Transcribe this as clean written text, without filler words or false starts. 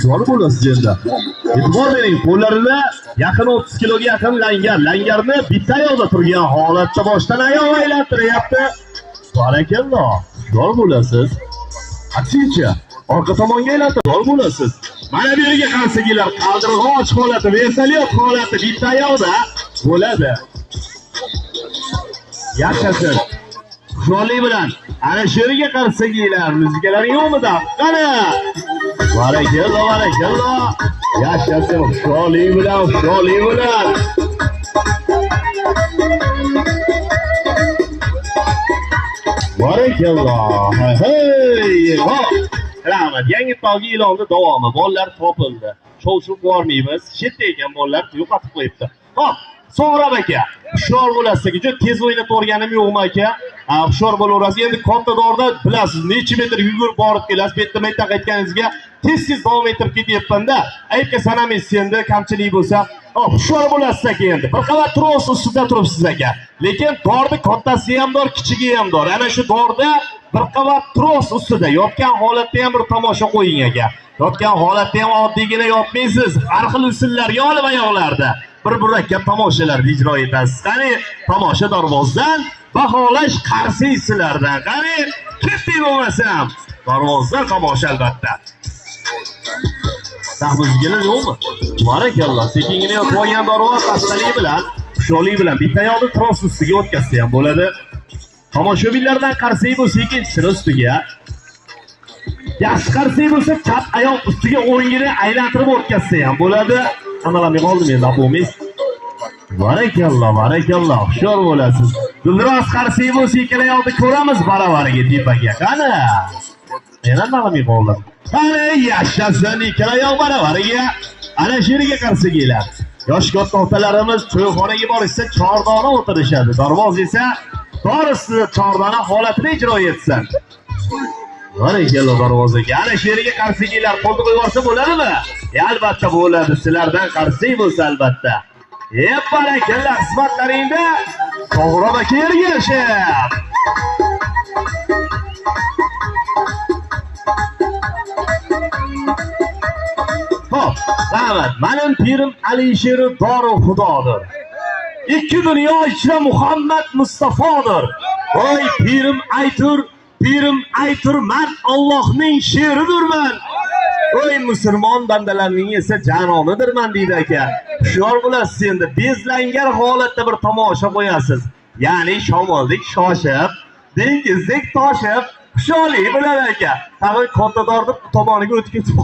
Zo'r bo'lasiz endi. E'tibor bering, qo'llarida yaqin 30 kiloga yaqin langar. Langarni bitta yo'lda turgan holatda boshdan oyoq aylantiryapti. Barakalloh. Zo'r bo'lasiz. Aksincha, orqa tomonga aylantirib zo'r bo'lasiz. Mana bu yerga qarsigilar, qaldirg'och holati, vertolyot holati bitta yo'lda bo'ladi. Yaxshisin. Xushonlik bilan ana shu yerga qarsigilar, muzikalaring yo'qmi da? Qani? Barakalloh, barakalloh. Yaxshisin. Xushonlik bilan, xushonlik bilan. Barakalloh. Hey, hop. Rahmat. Yangi tog'i ilonni davomi. Bolalar topildi. Sho'shib bormaymiz. Chetda ekan bolalar yo'qotib qo'yibdi. Hop. So'rab aka, hushyor bo'lasiz. Juda tez o'ynab o'rganim yo'qmi aka? Hushyor bo'laverasiz. Endi katta dorda bilasiz, necha metr yugurib borib kelasiz. Bitta metr qaytganingizga tez-tez davom etib ketyapman-da. Aytga sanamaysiz endi, kamchilik bo'lsa, hushyor bo'lasiz aka endi. Bir qavat tros ustida turibsiz aka. Lekin dorni kattasi ham bor, kichigi ham bor. Ana shu dorda bir qavat tros ustida yotgan holatda ham bir tomosha qo'ying aka. Yotgan holatda ham oddiygina yotmaysiz. Har xil usullarga olib oyoqlarda bir murakkab tomoshalarni ijro etasiz. Qani, tomosha darvozdan baholash qarsiy sizlardan. Qani, ketdik bo'lmasam. Darvozdan tomosha albatta. Tahmizgilar yo'qmi? Barakalloh. Sekingina yotib olgan darvoz xastalik bilan, xushonlik bilan bitta yo'lni tros ustiga o'tkazsa ham bo'ladi. Tomoshabinlardan qarsiy bo'lsa, ikkinchisini ustiga. Yaxshi qarsiy bo'lsa, chap oyoq ustiga o'ngini aylantirib o'tkazsa ham bo'ladi. Qanalamay qoldim endi, bo'lmaysiz. Barakalloh, barakalloh. Xushyor bo'lasiz. Gulroz qarsiy bo'lsa, ikkala yo'lni ko'ramiz baravariga tepaga. Qani? Yana qanalamay qoldim. Qani, yaxshasin, ikkala yo'l baravariga. Ana shu yerga qarsiy kelar. Yosh katta otalarimiz to'yxonaga borishsa, chordona o'tirishadi. Darvoz esa to'g'risi chordona holatini ijro etsin. Barakalloh darvozaga. Ana shu yerga qarsigilar qo'lni qo'yib olsa bo'ladimi? Albatta bo'ladi. Sizlardan qarsiy bo'lsa albatta. Barakalloh, xizmatlaringda To'g'ri aka ergashib. Hop, rahmat. Mening pirim Alisher Dorug' Xudodir. İki dunyo ichida Muhammad Mustafodir. Voy pirim aytur, men Allohning she'ridirman. Oy musulmon bandalarning esa janonidirman deydi aka. Hushyor bo'lasiz endi, bezlangan holatda bir tomosha qo'yasiz. Ya'ni shamoldek shoshib, dengizdek toshib, hushyorlik bilan aka. Tag'in kattadorni tomoniga o'tib ketib